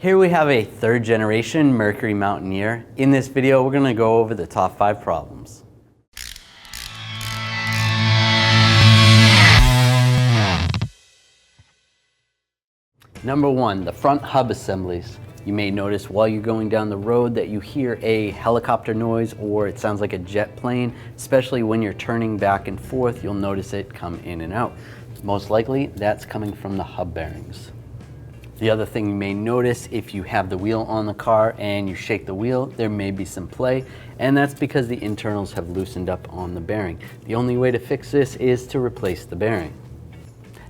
Here we have a third generation Mercury Mountaineer. In this video, we're going to go over the top 5 problems. Number 1, the front hub assemblies. You may notice while you're going down the road that you hear a helicopter noise or it sounds like a jet plane, especially when you're turning back and forth, you'll notice it come in and out. Most likely that's coming from the hub bearings. The other thing you may notice, if you have the wheel on the car and you shake the wheel, there may be some play, and that's because the internals have loosened up on the bearing. The only way to fix this is to replace the bearing.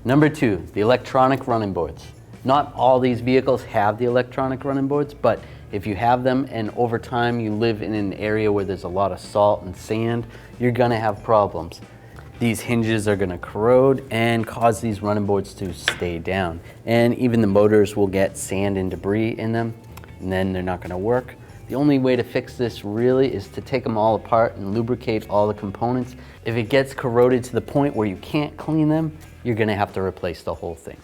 Number 2, the electronic running boards. Not all these vehicles have the electronic running boards, but if you have them and over time you live in an area where there's a lot of salt and sand, you're gonna have problems. These hinges are gonna corrode and cause these running boards to stay down. And even the motors will get sand and debris in them, and then they're not gonna work. The only way to fix this really is to take them all apart and lubricate all the components. If it gets corroded to the point where you can't clean them, you're gonna have to replace the whole thing.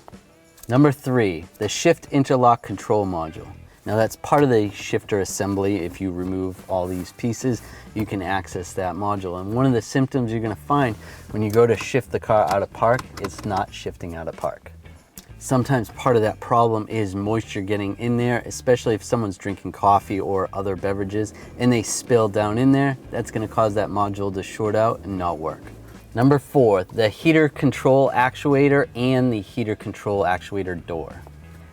Number 3, the shift interlock control module. Now that's part of the shifter assembly. If you remove all these pieces, you can access that module. And one of the symptoms you're gonna find when you go to shift the car out of park, it's not shifting out of park. Sometimes part of that problem is moisture getting in there, especially if someone's drinking coffee or other beverages and they spill down in there, that's gonna cause that module to short out and not work. Number 4, the heater control actuator and the heater control actuator door.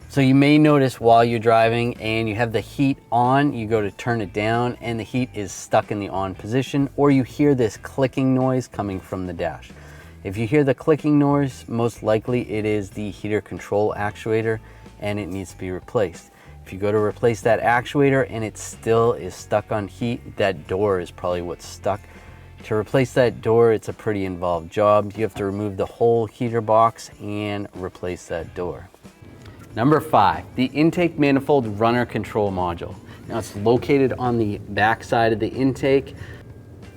So you may notice while you're driving and you have the heat on, you go to turn it down and the heat is stuck in the on position, or you hear this clicking noise coming from the dash. If you hear the clicking noise, most likely it is the heater control actuator and it needs to be replaced. If you go to replace that actuator and it still is stuck on heat, that door is probably what's stuck. To replace that door, it's a pretty involved job. You have to remove the whole heater box and replace that door. Number 5, the intake manifold runner control module. Now it's located on the back side of the intake.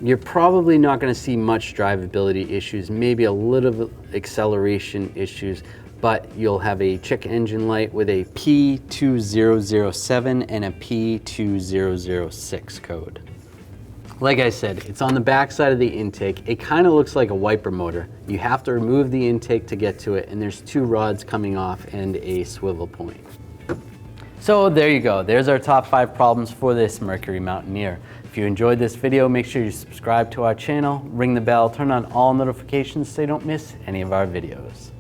You're probably not going to see much drivability issues, maybe a little acceleration issues, but you'll have a check engine light with a P2007 and a P2006 code. Like I said, it's on the back side of the intake. It kind of looks like a wiper motor. You have to remove the intake to get to it, and there's 2 rods coming off and a swivel point. So there you go. There's our top 5 problems for this Mercury Mountaineer. If you enjoyed this video, make sure you subscribe to our channel, ring the bell, turn on all notifications so you don't miss any of our videos.